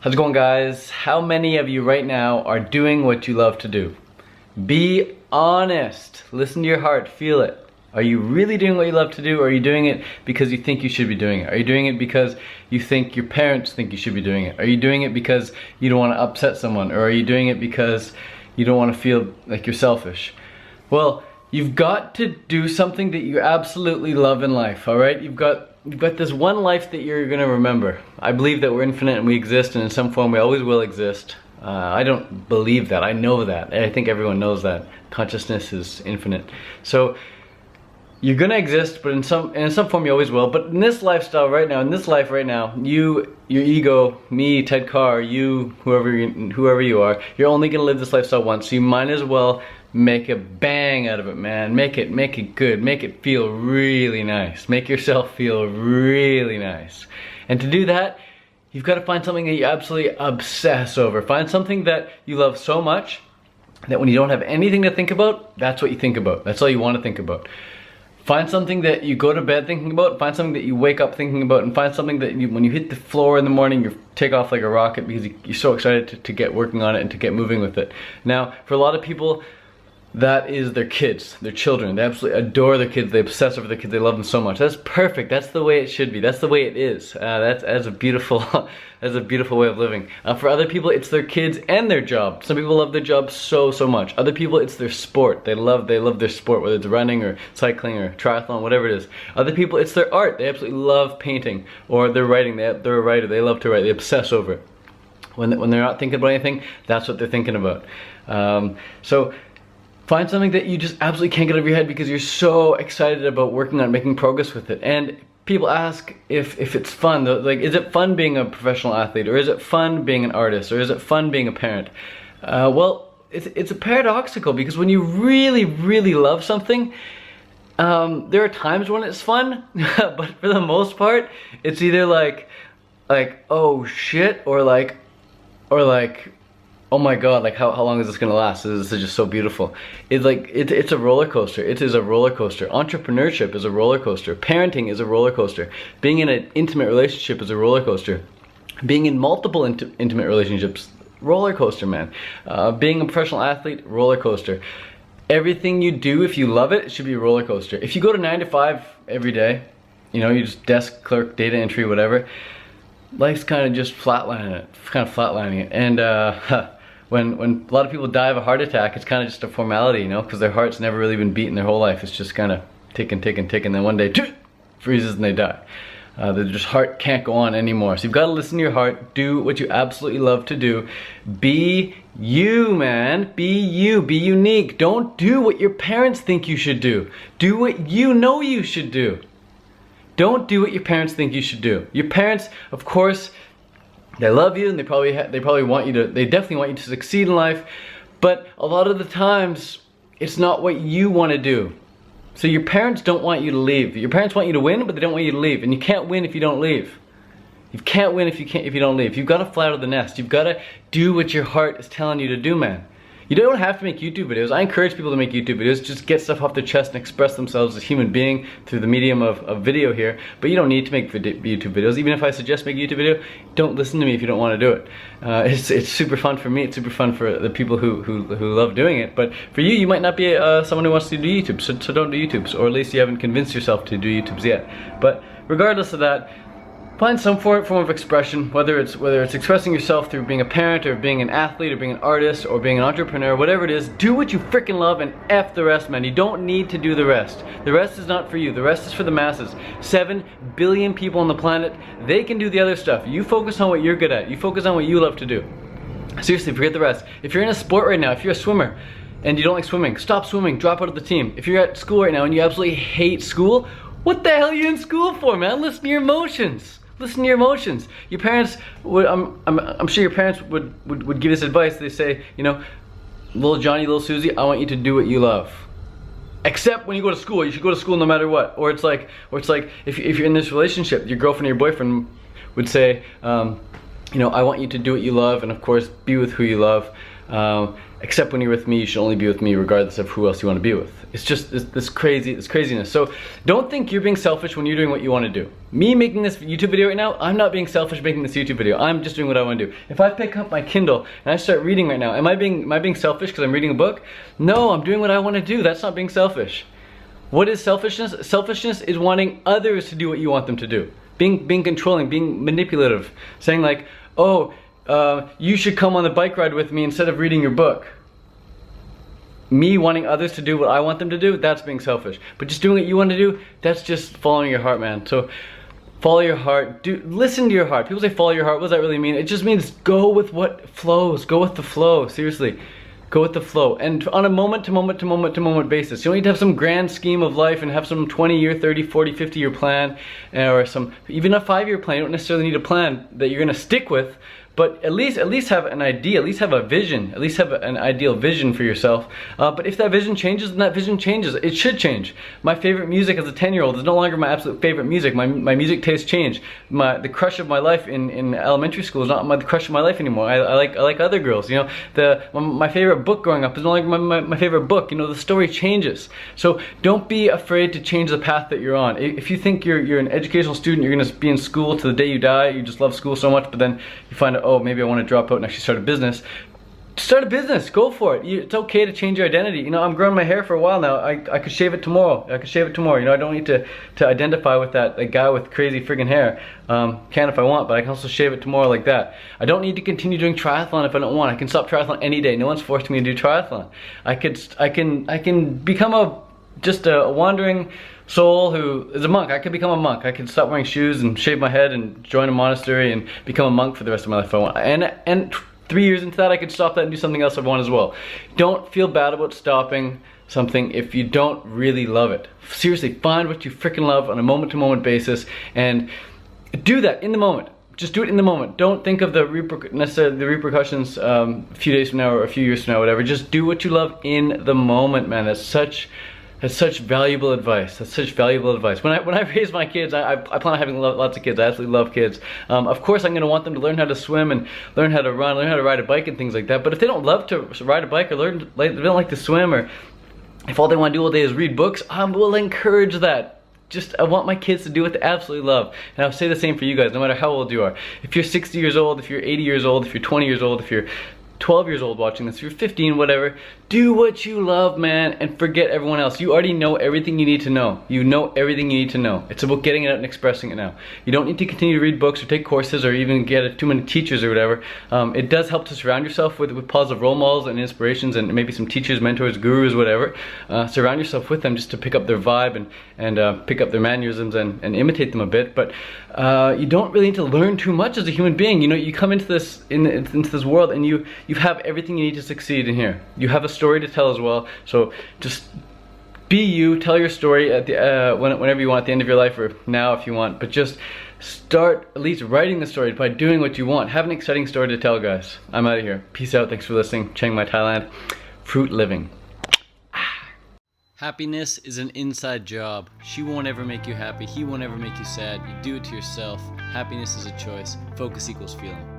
How's it going, guys? How many of you right now are doing what you love to do? Be honest. Listen to your heart. Feel it. Are you really doing what you love to do, or are you doing it because you think you should be doing it? Are you doing it because you think your parents think you should be doing it? Are you doing it because you don't want to upset someone? Or are you doing it because you don't want to feel like you're selfish? Well, you've got to do something that you absolutely love in life, all right? You've got this one life that you're gonna remember. I believe that we're infinite and we exist, and in some form we always will exist. I don't believe that, I know that. I think everyone knows that. Consciousness is infinite. So you're gonna exist, but in some form you always will. But in this lifestyle right now, in this life right now, you, your ego, me, Ted Carr, you, whoever you are, you're only gonna live this lifestyle once. So you might as well make a bang out of it, man. Make it good. Make it feel really nice. Make yourself feel really nice. And to do that, you've got to find something that you absolutely obsess over. Find something that you love so much that when you don't have anything to think about, that's what you think about. That's all you want to think about. Find something that you go to bed thinking about, find something that you wake up thinking about, and find something that when you hit the floor in the morning, you take off like a rocket because you're so excited to get working on it and to get moving with it. Now, for a lot of people, that is their kids, their children. They absolutely adore their kids. They obsess over their kids. They love them so much. That's perfect. That's the way it should be. That's the way it is. That's a beautiful, that's a beautiful way of living. For other people, it's their kids and their job. Some people love their job so much. Other people, it's their sport. They love their sport, whether it's running or cycling or triathlon, whatever it is. Other people, it's their art. They absolutely love painting, or they're writing. They're a writer. They love to write. They obsess over it. When they're not thinking about anything, that's what they're thinking about. So find something that you just absolutely can't get out of your head because you're so excited about working on making progress with it. And people ask if it's fun. Like, is it fun being a professional athlete? Or is it fun being an artist? Or is it fun being a parent? Well, it's a paradoxical, because when you really love something, there are times when it's fun, but for the most part, it's either like oh shit, or like oh my god, like how long is this gonna last? This is just so beautiful. It's a roller coaster. It is a roller coaster. Entrepreneurship is a roller coaster. Parenting is a roller coaster. Being in an intimate relationship is a roller coaster. Being in multiple intimate relationships, roller coaster, man. Being a professional athlete, roller coaster. Everything you do, if you love it, should be a roller coaster. If you go to 9 to 5 every day, you know, you just desk clerk, data entry, whatever, life's kind of just flatlining it. And when a lot of people die of a heart attack, it's kind of just a formality, you know, because their heart's never really been beaten their whole life. It's just kind of ticking, then one day freezes and they die. Their just heart can't go on anymore. So you've got to listen to your heart. Do what you absolutely love to do. Be you, man. Be you. Be unique. Don't do what your parents think you should do. Do what you know you should do. Don't do what your parents think you should do. Your parents, of course, they love you, and they probably want you to, they definitely want you to succeed in life, but a lot of the times it's not what you want to do. So your parents don't want you to leave. Your parents want you to win, but they don't want you to leave, and you can't win if you don't leave. You can't win if you don't leave. You've got to fly out of the nest. You've got to do what your heart is telling you to do, man. You don't have to make YouTube videos. I encourage people to make YouTube videos. Just get stuff off their chest and express themselves as a human being through the medium of video here. But you don't need to make YouTube videos. Even if I suggest make a YouTube video, don't listen to me if you don't want to do it. It's super fun for me. It's super fun for the people who love doing it. But for you, you might not be someone who wants to do YouTube, so don't do YouTubes. Or at least you haven't convinced yourself to do YouTubes yet. But regardless of that, find some form of expression, whether it's expressing yourself through being a parent, or being an athlete, or being an artist, or being an entrepreneur, whatever it is. Do what you freaking love and F the rest, man. You don't need to do the rest. The rest is not for you. The rest is for the masses. 7 billion people on the planet. They can do the other stuff. You focus on what you're good at. You focus on what you love to do. Seriously, forget the rest. If you're in a sport right now, if you're a swimmer and you don't like swimming, stop swimming, drop out of the team. If you're at school right now and you absolutely hate school, what the hell are you in school for, man? Listen to your emotions. Listen to your emotions. Your parents would, I'm sure your parents would give this advice. They say, you know, little Johnny, little Susie, I want you to do what you love. Except when you go to school, you should go to school no matter what. Or it's like if you're in this relationship, your girlfriend or your boyfriend would say, you know, I want you to do what you love, and of course, be with who you love. except when you're with me, you should only be with me regardless of who else you want to be with. It's just this craziness. So don't think you're being selfish when you're doing what you want to do. Me making this YouTube video right now, I'm not being selfish making this YouTube video. I'm just doing what I want to do. If I pick up my Kindle and I start reading right now, am I being selfish because I'm reading a book? No, I'm doing what I want to do. That's not being selfish. What is selfishness? Selfishness is wanting others to do what you want them to do. Being controlling, being manipulative, saying like, oh, you should come on the bike ride with me instead of reading your book. Me wanting others to do what I want them to do, that's being selfish. But just doing what you want to do, that's just following your heart, man. So follow your heart, listen to your heart. People say follow your heart, what does that really mean? It just means go with what flows, go with the flow, seriously. Go with the flow, and on a moment to moment basis. You don't need to have some grand scheme of life and have some 20-year, 30, 40, 50-year plan, or even a 5-year plan. You don't necessarily need a plan that you're gonna stick with, but at least have an idea, at least have a vision, at least have an ideal vision for yourself. But if that vision changes, then that vision changes. It should change. My favorite music as a 10-year-old is no longer my absolute favorite music. My music taste changed. The crush of my life in elementary school is not the crush of my life anymore. I like other girls. You know, my favorite book growing up is no longer my favorite book. You know, the story changes. So don't be afraid to change the path that you're on. If you think you're an educational student, you're gonna be in school till the day you die. You just love school so much, but then you find out, oh, maybe I want to drop out and actually start a business. Start a business, go for it. It's okay to change your identity. You know, I'm growing my hair for a while now. I could shave it tomorrow. You know, I don't need to identify with that guy with crazy friggin' hair. Can if I want, but I can also shave it tomorrow like that. I don't need to continue doing triathlon if I don't want. I can stop triathlon any day. No one's forcing me to do triathlon. I can become just a wandering soul who is a monk. I could become a monk. I could stop wearing shoes and shave my head and join a monastery and become a monk for the rest of my life if I want. And 3 years into that, I could stop that and do something else I want as well. Don't feel bad about stopping something if you don't really love it. Seriously, find what you freaking love on a moment-to-moment basis and do that in the moment. Just do it in the moment. Don't think of the repercussions a few days from now or a few years from now, whatever. Just do what you love in the moment, man. That's such valuable advice. That's such valuable advice. When I raise my kids, I plan on having lots of kids. I absolutely love kids. Of course, I'm going to want them to learn how to swim and learn how to run, learn how to ride a bike and things like that. But if they don't love to ride a bike or they don't like to swim, or if all they want to do all day is read books, I will encourage that. I want my kids to do what they absolutely love. And I'll say the same for you guys, no matter how old you are. If you're 60 years old, if you're 80 years old, if you're 20 years old, if you're 12 years old watching this, if you're 15, whatever, do what you love, man, and forget everyone else. You already know everything you need to know. You know everything you need to know. It's about getting it out and expressing it now. You don't need to continue to read books or take courses or even get too many teachers or whatever. It does help to surround yourself with positive role models and inspirations and maybe some teachers, mentors, gurus, whatever. Surround yourself with them just to pick up their vibe and pick up their mannerisms and imitate them a bit. But you don't really need to learn too much as a human being. You know, you come into this world and you have everything you need to succeed in here. You have a story to tell as well. So just be you, tell your story at the whenever you want, at the end of your life or now if you want. But just start at least writing the story by doing what you want. Have an exciting story to tell, guys. I'm out of here. Peace out. Thanks for listening. Chiang Mai, Thailand. Fruit living. Happiness is an inside job. She won't ever make you happy. He won't ever make you sad. You do it to yourself. Happiness is a choice. Focus equals feeling.